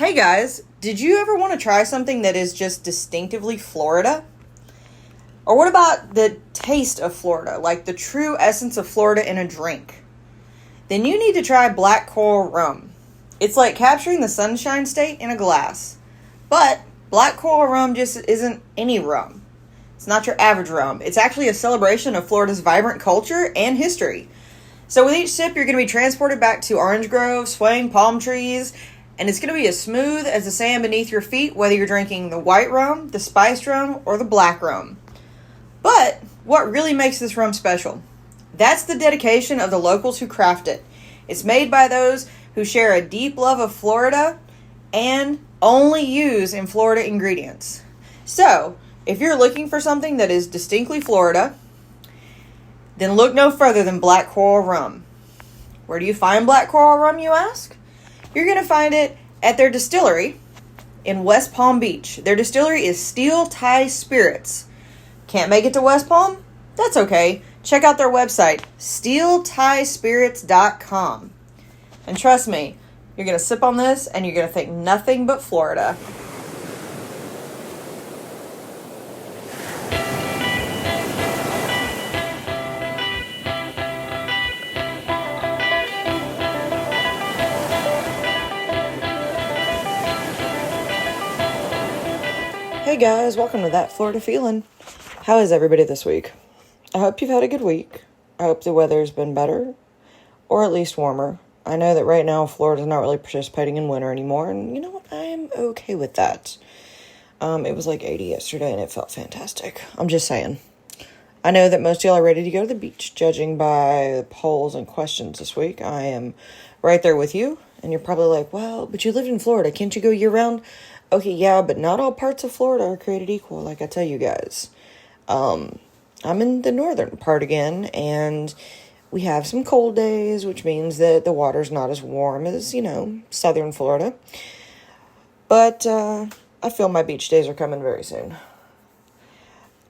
Hey guys, did you ever want to try something that is just distinctively Florida? Or what about the taste of Florida, like the true essence of Florida in a drink? Then you need to try black coral rum. It's like capturing the Sunshine State in a glass. But black coral rum just isn't any rum. It's not your average rum. It's actually a celebration of Florida's vibrant culture and history. So with each sip, you're going to be transported back to orange groves, swaying palm trees, and it's going to be as smooth as the sand beneath your feet, whether you're drinking the white rum, the spiced rum, or the black rum. But what really makes this rum special? That's the dedication of the locals who craft it. It's made by those who share a deep love of Florida and only use in Florida ingredients. So, if you're looking for something that is distinctly Florida, then look no further than black coral rum. Where do you find black coral rum, you ask? You're going to find it at their distillery in West Palm Beach. Their distillery is Steel Tie Spirits. Can't make it to West Palm? That's okay. Check out their website, steeltiespirits.com. And trust me, you're going to sip on this and you're going to think nothing but Florida. Hey guys, welcome to That Florida Feeling. How is everybody this week? I hope you've had a good week. I hope the weather's been better, or at least warmer. I know that right now Florida's not really participating in winter anymore, and you know what? I'm okay with that. It was like 80 yesterday, and it felt fantastic. I'm just saying. I know that most of y'all are ready to go to the beach, judging by the polls and questions this week. I am right there with you, and you're probably like, well, but you live in Florida. Can't you go year-round? Okay, yeah, but not all parts of Florida are created equal, like I tell you guys. I'm in the northern part again, and we have some cold days, which means that the water's not as warm as, southern Florida. But I feel my beach days are coming very soon.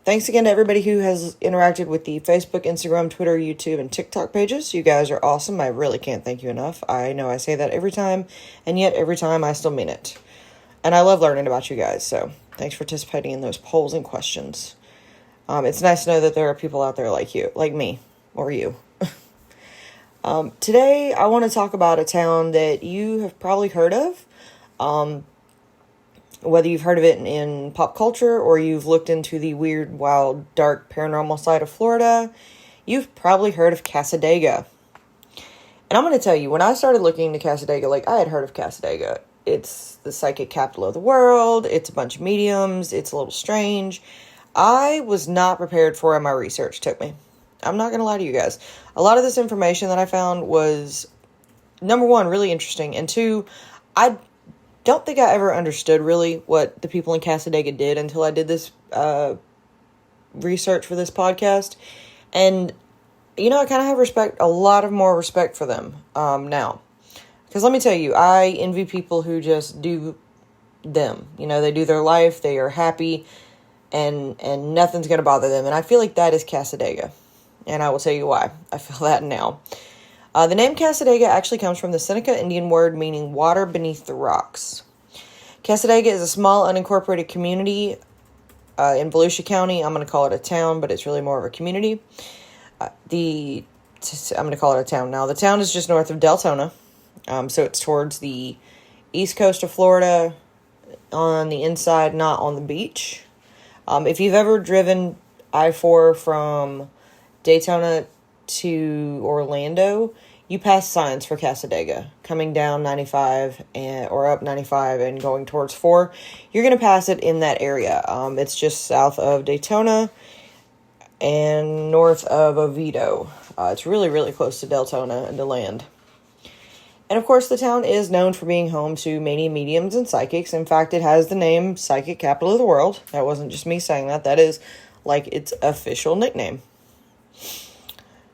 Thanks again to everybody who has interacted with the Facebook, Instagram, Twitter, YouTube, and TikTok pages. You guys are awesome. I really can't thank you enough. I know I say that every time, and yet every time I still mean it. And I love learning about you guys, so thanks for participating in those polls and questions. It's nice to know that there are people out there like you, like me, or you. Today, I want to talk about a town that you have probably heard of. Whether you've heard of it in pop culture or you've looked into the weird, wild, dark, paranormal side of Florida, you've probably heard of Cassadaga. And I'm going to tell you, when I started looking into Cassadaga, I had heard of Cassadaga. It's the psychic capital of the world. It's a bunch of mediums. It's a little strange. I was not prepared for where my research took me. I'm not going to lie to you guys. A lot of this information that I found was, number one, really interesting. And two, I don't think I ever understood really what the people in Cassadaga did until I did this research for this podcast. And, I kind of have a lot of more respect for them now. Because let me tell you, I envy people who just do them. They do their life, they are happy, and nothing's going to bother them. And I feel like that is Cassadaga. And I will tell you why. I feel that now. The name Cassadaga actually comes from the Seneca Indian word meaning water beneath the rocks. Cassadaga is a small unincorporated community in Volusia County. I'm going to call it a town, but it's really more of a community. I'm going to call it a town now. The town is just north of Deltona. So it's towards the east coast of Florida, on the inside, not on the beach. If you've ever driven I-4 from Daytona to Orlando, you pass signs for Cassadaga. Coming down 95 or up 95 and going towards 4, you're going to pass it in that area. It's just south of Daytona and north of Oviedo. It's really, really close to Deltona and to land. And of course, the town is known for being home to many mediums and psychics. In fact, it has the name Psychic Capital of the World. That wasn't just me saying that. That is its official nickname.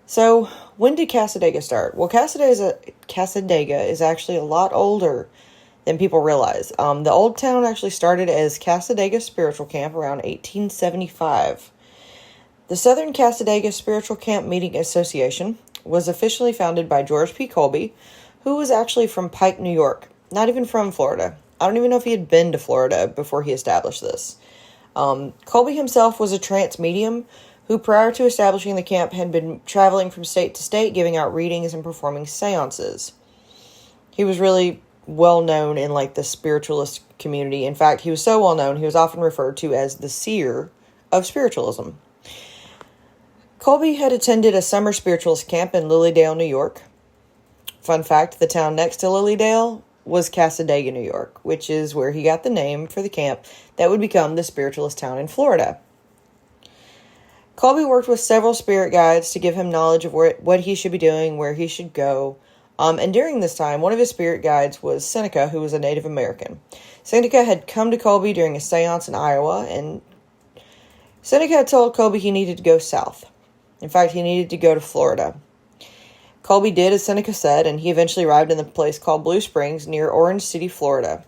So, when did Cassadaga start? Well, Cassadaga is actually a lot older than people realize. The old town actually started as Cassadaga Spiritual Camp around 1875. The Southern Cassadaga Spiritual Camp Meeting Association was officially founded by George P. Colby, who was actually from Pike, New York, not even from Florida. I don't even know if he had been to Florida before he established this. Colby himself was a trance medium who, prior to establishing the camp, had been traveling from state to state, giving out readings and performing seances. He was really well known in like the spiritualist community. In fact, he was so well known, he was often referred to as the seer of spiritualism. Colby had attended a summer spiritualist camp in Lilydale, New York. Fun fact, the town next to Lilydale was Cassadaga, New York, which is where he got the name for the camp that would become the spiritualist town in Florida. Colby worked with several spirit guides to give him knowledge of what he should be doing, where he should go. And during this time, one of his spirit guides was Seneca, who was a Native American. Seneca had come to Colby during a seance in Iowa, and Seneca had told Colby he needed to go south. In fact, he needed to go to Florida. Colby did as Seneca said, and he eventually arrived in the place called Blue Springs near Orange City, Florida.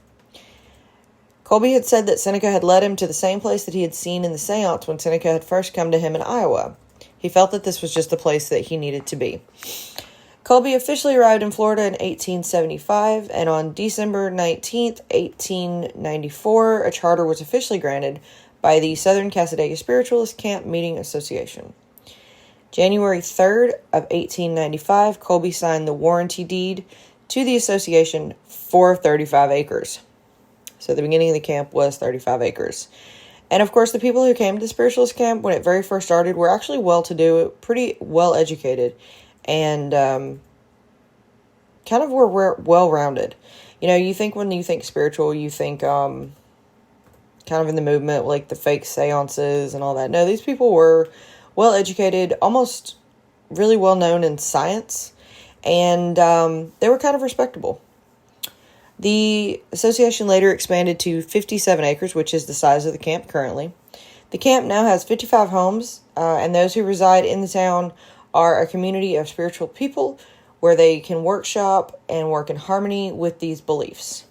Colby had said that Seneca had led him to the same place that he had seen in the seance when Seneca had first come to him in Iowa. He felt that this was just the place that he needed to be. Colby officially arrived in Florida in 1875, and on December 19th, 1894, a charter was officially granted by the Southern Cassadaga Spiritualist Camp Meeting Association. January 3rd of 1895, Colby signed the warranty deed to the association for 35 acres. So the beginning of the camp was 35 acres. And of course, the people who came to the spiritualist camp when it very first started were actually well-to-do, pretty well-educated, and kind of were well-rounded. You know, you think when you think spiritual, you think kind of in the movement, like the fake seances and all that. No, these people were well-educated, almost really well-known in science, and they were kind of respectable. The association later expanded to 57 acres, which is the size of the camp currently. The camp now has 55 homes, and those who reside in the town are a community of spiritual people where they can workshop and work in harmony with these beliefs.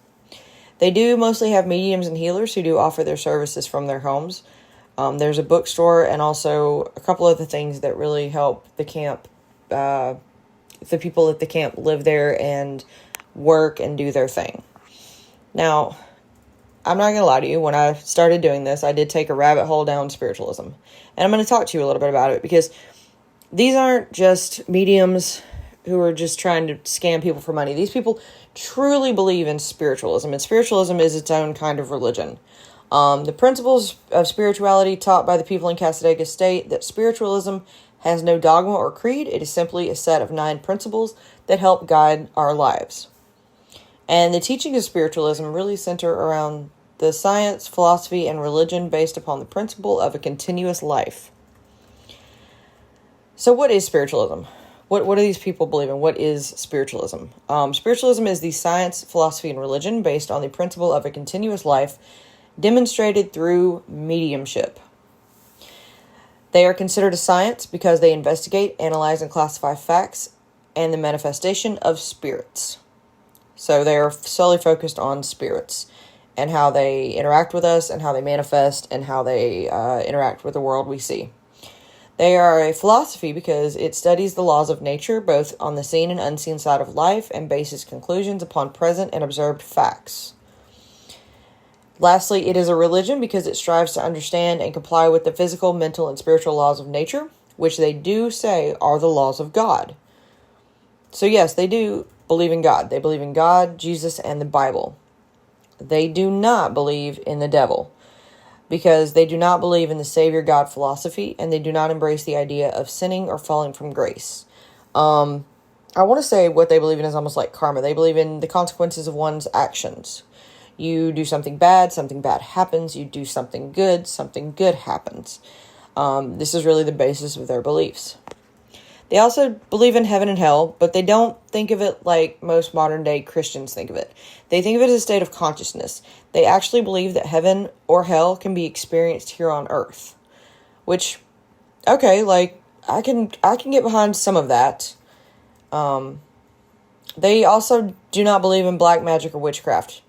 They do mostly have mediums and healers who do offer their services from their homes. There's a bookstore and also a couple other things that really help the camp, the people at the camp live there and work and do their thing. Now, I'm not going to lie to you. When I started doing this, I did take a rabbit hole down spiritualism. And I'm going to talk to you a little bit about it because these aren't just mediums who are just trying to scam people for money. These people truly believe in spiritualism, and spiritualism is its own kind of religion. The principles of spirituality taught by the people in Cassadaga state that spiritualism has no dogma or creed. It is simply a set of 9 principles that help guide our lives. And the teachings of spiritualism really center around the science, philosophy, and religion based upon the principle of a continuous life. So what is spiritualism? What do these people believe in? What is spiritualism? Spiritualism is the science, philosophy, and religion based on the principle of a continuous life demonstrated through mediumship. They are considered a science because they investigate, analyze, and classify facts and the manifestation of spirits. So they are solely focused on spirits and how they interact with us and how they manifest and how they interact with the world we see. They are a philosophy because it studies the laws of nature, both on the seen and unseen side of life, and bases conclusions upon present and observed facts. Lastly, it is a religion because it strives to understand and comply with the physical, mental, and spiritual laws of nature, which they do say are the laws of God. So yes, they do believe in God. They believe in God, Jesus, and the Bible. They do not believe in the devil because they do not believe in the Savior God philosophy, and they do not embrace the idea of sinning or falling from grace. I want to say what they believe in is almost like karma. They believe in the consequences of one's actions. You do something bad happens. You do something good happens. This is really the basis of their beliefs. They also believe in heaven and hell, but they don't think of it like most modern day Christians think of it. They think of it as a state of consciousness. They actually believe that heaven or hell can be experienced here on earth. Which, okay, like, I can get behind some of that. They also do not believe in black magic or witchcraft.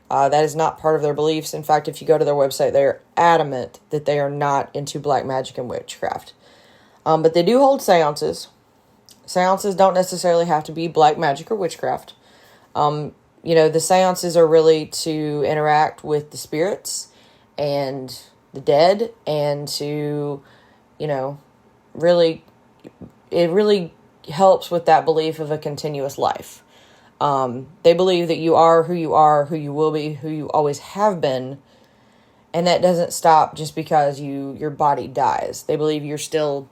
That is not part of their beliefs. In fact, if you go to their website, they are adamant that they are not into black magic and witchcraft. But they do hold seances. Seances don't necessarily have to be black magic or witchcraft. The seances are really to interact with the spirits and the dead, and to, really, it really helps with that belief of a continuous life. They believe that you are, who you will be, who you always have been, and that doesn't stop just because your body dies. They believe you're still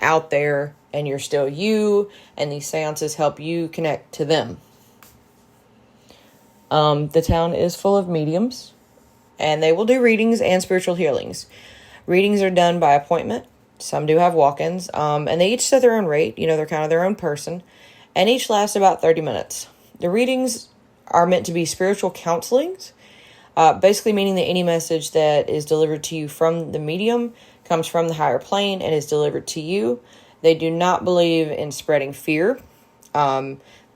out there, and you're still you, and these seances help you connect to them. The town is full of mediums, and they will do readings and spiritual healings. Readings are done by appointment. Some do have walk-ins, and they each set their own rate. They're kind of their own person, and each lasts about 30 minutes. The readings are meant to be spiritual counselings, basically meaning that any message that is delivered to you from the medium comes from the higher plane and is delivered to you. They do not believe in spreading fear.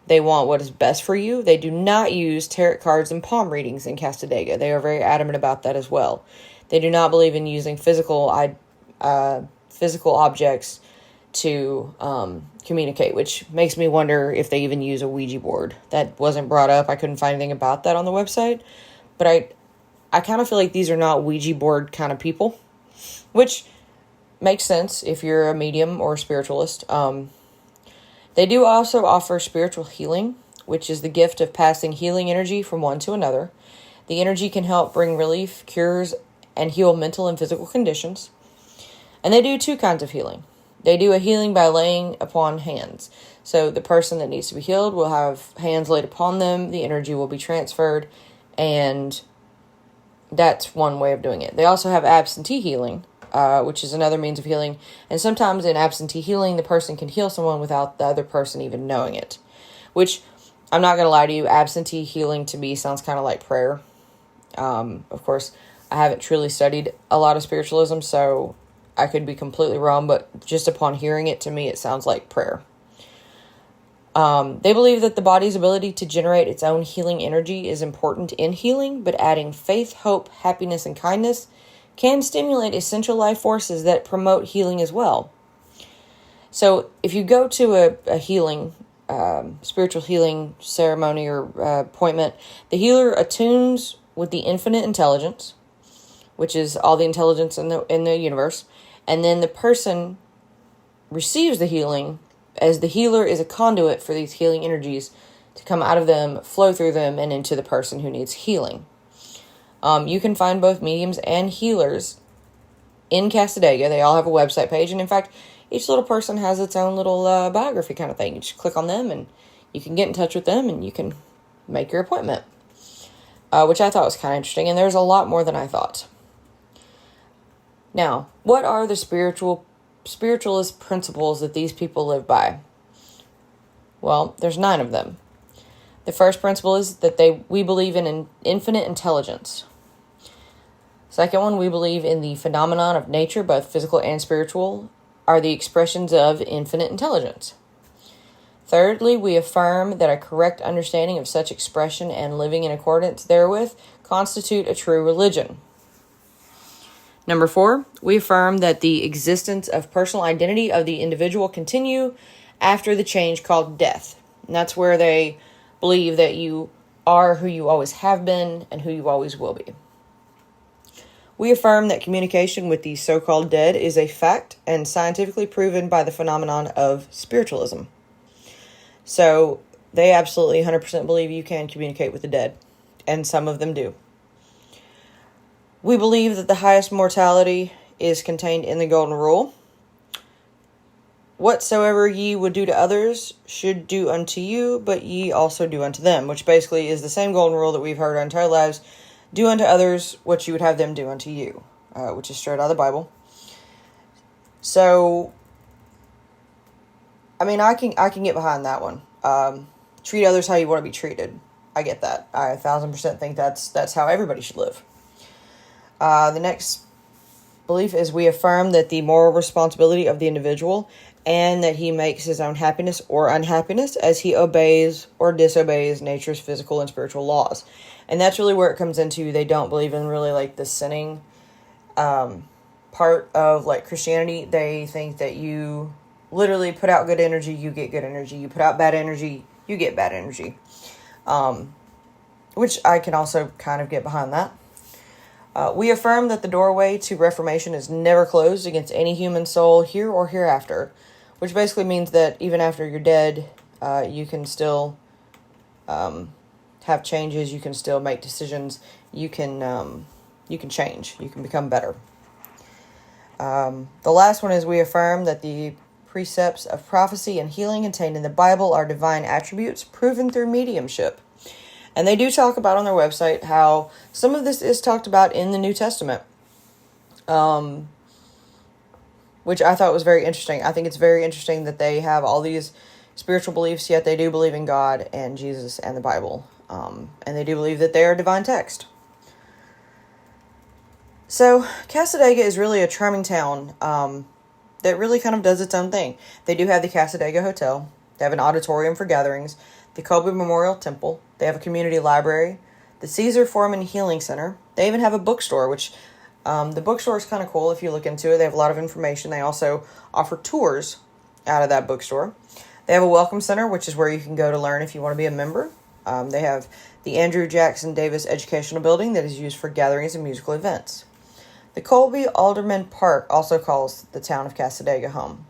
They want what is best for you. They do not use tarot cards and palm readings in Cassadaga. They are very adamant about that as well. They do not believe in using physical objects to communicate, which makes me wonder if they even use a Ouija board. That wasn't brought up. I couldn't find anything about that on the website. But I kind of feel like these are not Ouija board kind of people, which makes sense if you're a medium or a spiritualist. They do also offer spiritual healing, which is the gift of passing healing energy from one to another. The energy can help bring relief, cures, and heal mental and physical conditions. And they do two kinds of healing. They do a healing by laying upon hands. So the person that needs to be healed will have hands laid upon them, the energy will be transferred, and that's one way of doing it. They also have absentee healing, which is another means of healing. And sometimes in absentee healing, the person can heal someone without the other person even knowing it. Which, I'm not going to lie to you, absentee healing to me sounds kind of like prayer. Of course, I haven't truly studied a lot of spiritualism, so I could be completely wrong, but just upon hearing it, to me, it sounds like prayer. They believe that the body's ability to generate its own healing energy is important in healing, but adding faith, hope, happiness, and kindness can stimulate essential life forces that promote healing as well. So if you go to a healing, spiritual healing ceremony or appointment, the healer attunes with the infinite intelligence, which is all the intelligence in the universe, and then the person receives the healing as the healer is a conduit for these healing energies to come out of them, flow through them, and into the person who needs healing. You can find both mediums and healers in Cassadaga. They all have a website page, and in fact, each little person has its own little biography kind of thing. You just click on them, and you can get in touch with them, and you can make your appointment, which I thought was kind of interesting, and there's a lot more than I thought. Now, what are the spiritualist principles that these people live by? Well, there's 9 of them. The first principle is that we believe in an infinite intelligence. Second one, we believe in the phenomenon of nature, both physical and spiritual, are the expressions of infinite intelligence. Thirdly, we affirm that a correct understanding of such expression and living in accordance therewith constitute a true religion. Number 4, we affirm that the existence of personal identity of the individual continue after the change called death. And that's where they believe that you are who you always have been and who you always will be. We affirm that communication with the so-called dead is a fact and scientifically proven by the phenomenon of spiritualism. So they absolutely 100% believe you can communicate with the dead, and some of them do. We believe that the highest mortality is contained in the Golden Rule. Whatsoever ye would do to others should do unto you, but ye also do unto them, which basically is the same Golden Rule that we've heard our entire lives. Do unto others what you would have them do unto you, which is straight out of the Bible. So, I mean, I can get behind that one. Treat others how you want to be treated. I get that. I 1,000% think that's how everybody should live. The next belief is we affirm that the moral responsibility of the individual and that he makes his own happiness or unhappiness as he obeys or disobeys nature's physical and spiritual laws. And that's really where it comes into, they don't believe in really like the sinning part of like Christianity. They think that you literally put out good energy, you get good energy. You put out bad energy, you get bad energy. which I can also kind of get behind that. We affirm that the doorway to reformation is never closed against any human soul here or hereafter, which basically means that even after you're dead, you can still have changes. You can still make decisions. You can change. You can become better. The last one is we affirm that the precepts of prophecy and healing contained in the Bible are divine attributes proven through mediumship. And they do talk about on their website how some of this is talked about in the New Testament, which I thought was very interesting. I think it's very interesting that they have all these spiritual beliefs, yet they do believe in God and Jesus and the Bible. And they do believe that they are divine text. So Cassadaga is really a charming town that really kind of does its own thing. They do have the Cassadaga Hotel. They have an auditorium for gatherings, the Kobe Memorial Temple. They have a community library, the Caesar Foreman Healing Center. They even have a bookstore, which the bookstore is kind of cool if you look into it. They have a lot of information. They also offer tours out of that bookstore. They have a welcome center, which is where you can go to learn if you want to be a member. They have the Andrew Jackson Davis Educational Building that is used for gatherings and musical events. The Colby Alderman Park also calls the town of Cassadaga home.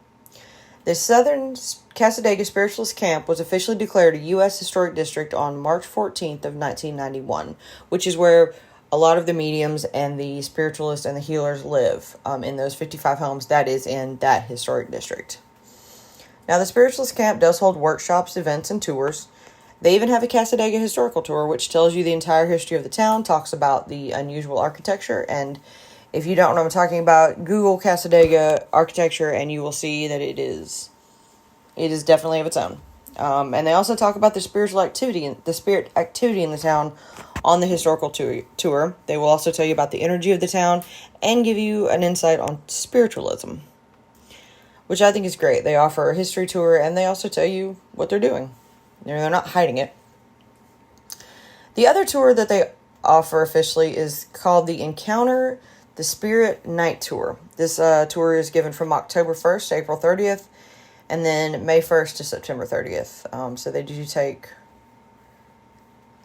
The Southern Cassadaga Spiritualist Camp was officially declared a U.S. Historic District on March 14th of 1991, which is where a lot of the mediums and the spiritualists and the healers live, in those 55 homes that is in that historic district. Now, the Spiritualist Camp does hold workshops, events, and tours. They even have a Cassadaga historical tour, which tells you the entire history of the town, talks about the unusual architecture, and if you don't know what I'm talking about, Google Cassadaga architecture and you will see that it is definitely of its own. And they also talk about the spirit activity in the town on the historical tour. They will also tell you about the energy of the town and give you an insight on spiritualism, which I think is great. They offer a history tour and they also tell you what they're doing. They're not hiding it. The other tour that they offer officially is called the Encounter the Spirit Night Tour. This tour is given from October 1st to April 30th, and then May 1st to September 30th. So they do take,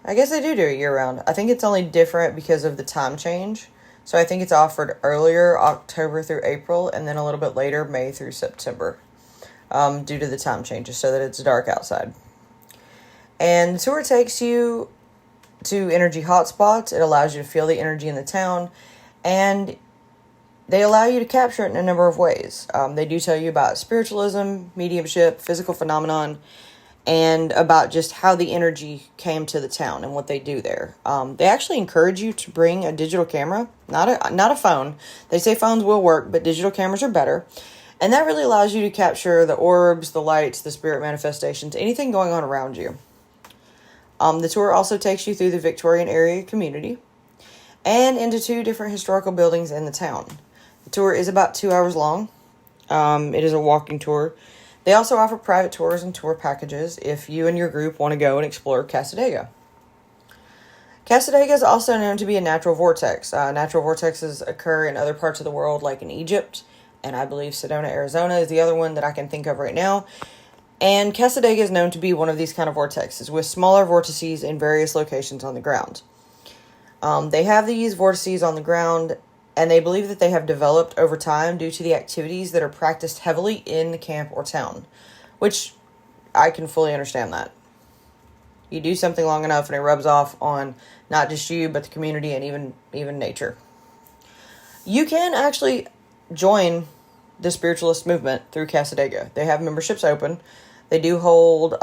I guess they do it year-round. I think it's only different because of the time change. So I think it's offered earlier, October through April, and then a little bit later, May through September, due to the time changes, so that it's dark outside. And the tour takes you to energy hotspots. It allows you to feel the energy in the town, and they allow you to capture it in a number of ways. They do tell you about spiritualism, mediumship, physical phenomenon, and about just how the energy came to the town and what they do there. They actually encourage you to bring a digital camera, not a phone. They say phones will work, but digital cameras are better. And that really allows you to capture the orbs, the lights, the spirit manifestations, anything going on around you. The tour also takes you through the Victorian area community and into 2 different historical buildings in the town. The tour is about 2 hours long. It is a walking tour. They also offer private tours and tour packages if you and your group want to go and explore Cassadaga. Cassadaga is also known to be a natural vortex. Natural vortexes occur in other parts of the world, like in Egypt, and I believe Sedona, Arizona is the other one that I can think of right now. And Cassadaga is known to be one of these kind of vortexes, with smaller vortices in various locations on the ground. They have these vortices on the ground, and they believe that they have developed over time due to the activities that are practiced heavily in the camp or town, which I can fully understand that. You do something long enough and it rubs off on not just you, but the community and even nature. You can actually join the spiritualist movement through Cassadaga. They have memberships open. They do hold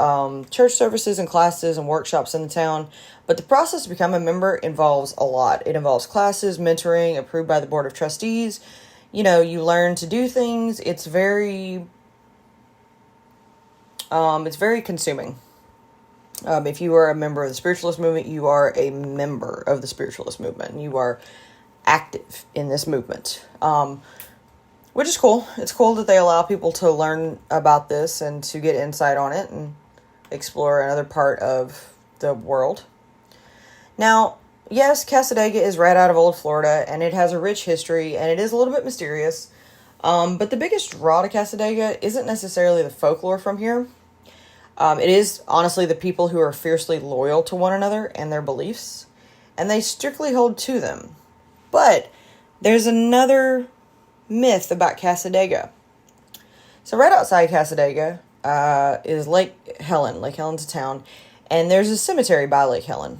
church services and classes and workshops in the town, but the process to become a member involves a lot. It involves classes, mentoring, approved by the Board of Trustees. You know, you learn to do things. It's very consuming. If you are a member of the spiritualist movement, you are a member of the spiritualist movement, and you are active in this movement. Which is cool. It's cool that they allow people to learn about this and to get insight on it and explore another part of the world. Now, yes, Cassadaga is right out of old Florida, and it has a rich history, and it is a little bit mysterious. But the biggest draw to Cassadaga isn't necessarily the folklore from here. It is honestly the people who are fiercely loyal to one another and their beliefs, and they strictly hold to them. But there's another myth about Cassadaga. So right outside Cassadaga is Lake Helen. Lake Helen's a town, and there's a cemetery by Lake Helen,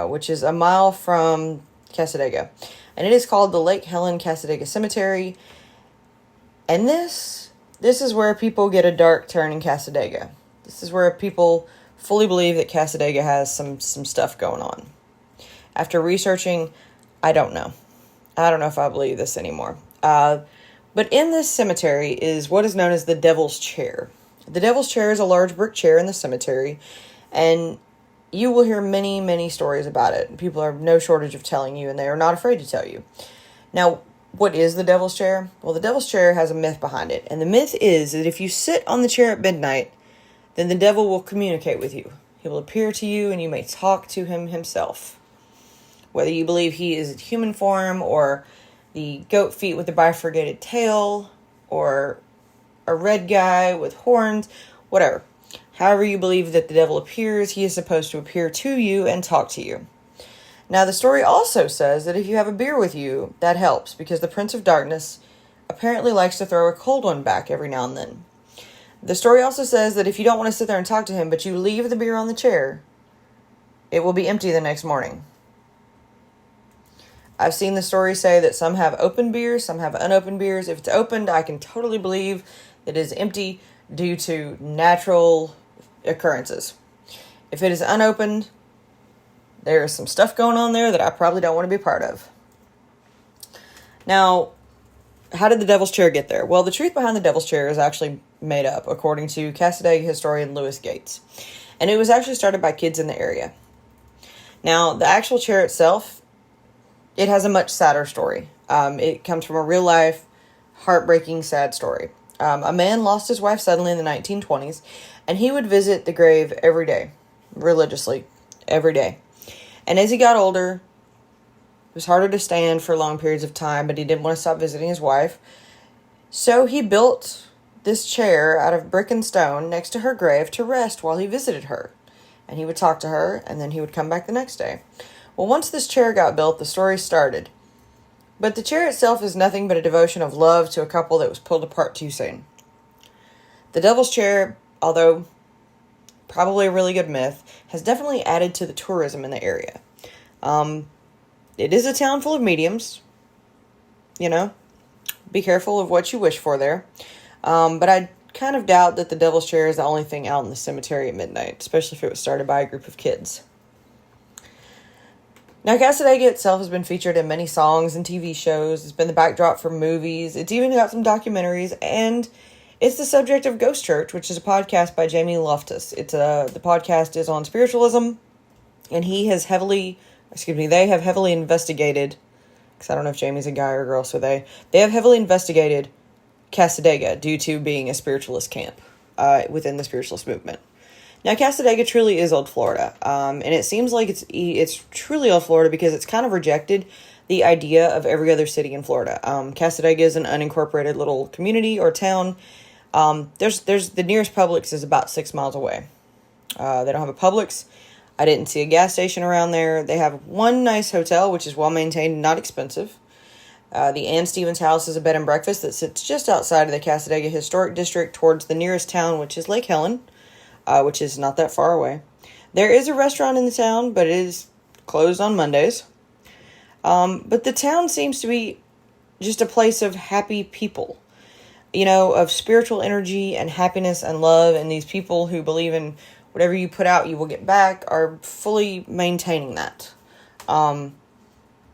which is a mile from Cassadaga, and it is called the Lake Helen Cassadaga Cemetery. And this is where people get a dark turn in Cassadaga. This is where people fully believe that Cassadaga has some stuff going on. After researching, I don't know. I don't know if I believe this anymore. But in this cemetery is what is known as the Devil's Chair. The Devil's Chair is a large brick chair in the cemetery, and you will hear many, many stories about it. People are no shortage of telling you, and they are not afraid to tell you. Now, what is the Devil's Chair? Well, the Devil's Chair has a myth behind it, and the myth is that if you sit on the chair at midnight, then the devil will communicate with you. He will appear to you, and you may talk to him himself. Whether you believe he is in human form, or the goat feet with the bifurcated tail, or a red guy with horns, whatever. However you believe that the devil appears, he is supposed to appear to you and talk to you. Now, the story also says that if you have a beer with you, that helps, because the Prince of Darkness apparently likes to throw a cold one back every now and then. The story also says that if you don't want to sit there and talk to him, but you leave the beer on the chair, it will be empty the next morning. I've seen the story say that some have open beers, some have unopened beers. If it's opened, I can totally believe that it is empty due to natural occurrences. If it is unopened, there is some stuff going on there that I probably don't want to be a part of. Now, how did the Devil's Chair get there? Well, the truth behind the Devil's Chair is actually made up, according to Cassadaga historian Lewis Gates. And it was actually started by kids in the area. Now, the actual chair itself, it has a much sadder story. It comes from a real-life, heartbreaking, sad story. A man lost his wife suddenly in the 1920s, and he would visit the grave every day, religiously, every day. And as he got older, it was harder to stand for long periods of time, but he didn't want to stop visiting his wife. So he built this chair out of brick and stone next to her grave to rest while he visited her. And he would talk to her, and then he would come back the next day. Well, once this chair got built, the story started. But the chair itself is nothing but a devotion of love to a couple that was pulled apart too soon. The Devil's Chair, although probably a really good myth, has definitely added to the tourism in the area. It is a town full of mediums. You know, be careful of what you wish for there. But I kind of doubt that the Devil's Chair is the only thing out in the cemetery at midnight, especially if it was started by a group of kids. Now, Cassadaga itself has been featured in many songs and TV shows. It's been the backdrop for movies. It's even got some documentaries, and it's the subject of Ghost Church, which is a podcast by Jamie Loftus. The podcast is on spiritualism, and they have heavily investigated, because I don't know if Jamie's a guy or a girl, so they have heavily investigated Cassadaga due to being a spiritualist camp within the spiritualist movement. Now, Cassadaga truly is old Florida, and it seems like it's truly old Florida because it's kind of rejected the idea of every other city in Florida. Cassadaga is an unincorporated little community or town. There's the nearest Publix is about 6 miles away. They don't have a Publix. I didn't see a gas station around there. They have one nice hotel, which is well maintained and not expensive. The Ann Stevens House is a bed and breakfast that sits just outside of the Cassadaga Historic District towards the nearest town, which is Lake Helen, which is not that far away. There is a restaurant in the town, but it is closed on Mondays. But the town seems to be just a place of happy people, of spiritual energy and happiness and love. And these people who believe in whatever you put out, you will get back, are fully maintaining that.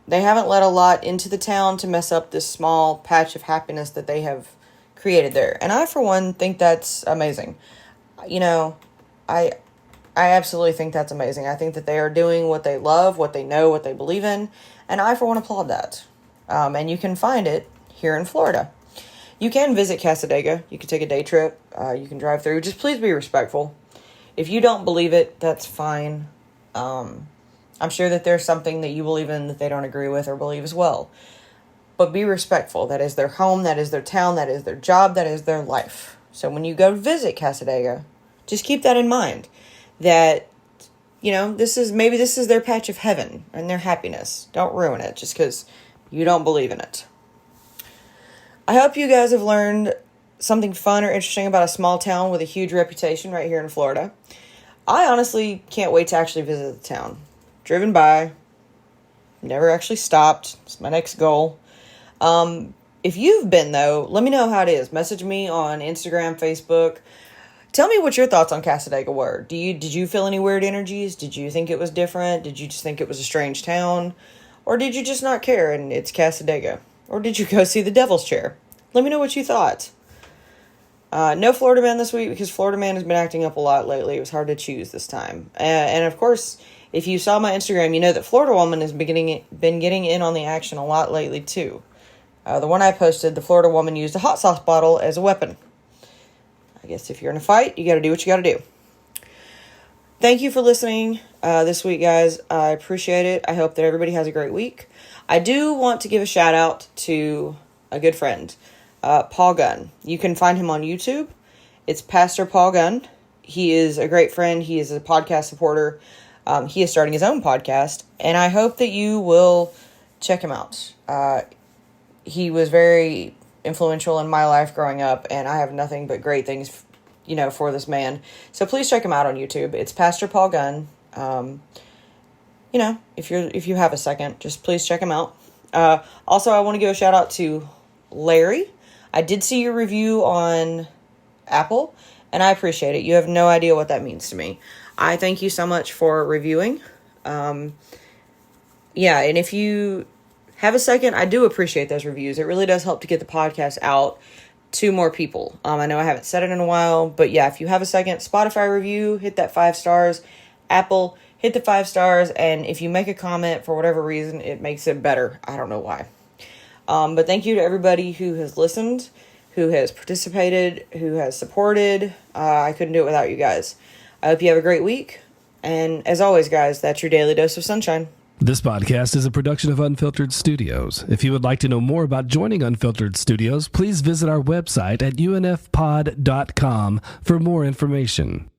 They haven't let a lot into the town to mess up this small patch of happiness that they have created there. And I, for one, think that's amazing. I absolutely think that's amazing. I think that they are doing what they love, what they know, what they believe in. And I, for one, applaud that. And you can find it here in Florida. You can visit Cassadaga. You can take a day trip. You can drive through. Just please be respectful. If you don't believe it, that's fine. I'm sure that there's something that you believe in that they don't agree with or believe as well. But be respectful. That is their home. That is their town. That is their job. That is their life. So when you go visit Cassadaga, Just keep that in mind, that, you know, this is their patch of heaven and their happiness. Don't ruin it just because you don't believe in it. I hope you guys have learned something fun or interesting about a small town with a huge reputation right here in Florida. I honestly can't wait to actually visit the town. Driven by, never actually stopped. It's my next goal. If you've been, though, let me know how it is. Message me on Instagram, Facebook. Tell me what your thoughts on Cassadaga were. Did you feel any weird energies? Did you think it was different? Did you just think it was a strange town? Or did you just not care and it's Cassadaga? Or did you go see the Devil's Chair? Let me know what you thought. No Florida Man this week because Florida Man has been acting up a lot lately. It was hard to choose this time. And of course, if you saw my Instagram, you know that Florida Woman has been getting in on the action a lot lately too. The one I posted, the Florida Woman used a hot sauce bottle as a weapon. I guess if you're in a fight, you got to do what you got to do. Thank you for listening this week, guys. I appreciate it. I hope that everybody has a great week. I do want to give a shout out to a good friend, Paul Gunn. You can find him on YouTube. It's Pastor Paul Gunn. He is a great friend. He is a podcast supporter. He is starting his own podcast, and I hope that you will check him out. He was very influential in my life growing up, and I have nothing but great things, for this man. So please check him out on YouTube. It's Pastor Paul Gunn. If you have a second, just please check him out. Also, I want to give a shout out to Larry. I did see your review on Apple, and I appreciate it. You have no idea what that means to me. I thank you so much for reviewing. And if you have a second, I do appreciate those reviews. It really does help to get the podcast out to more people. I know I haven't said it in a while, but yeah, if you have a second, Spotify review, hit that 5 stars. Apple, hit the 5 stars. And if you make a comment for whatever reason, it makes it better. I don't know why. But thank you to everybody who has listened, who has participated, who has supported. I couldn't do it without you guys. I hope you have a great week. And as always, guys, that's your daily dose of sunshine. This podcast is a production of Unfiltered Studios. If you would like to know more about joining Unfiltered Studios, please visit our website at unfpod.com for more information.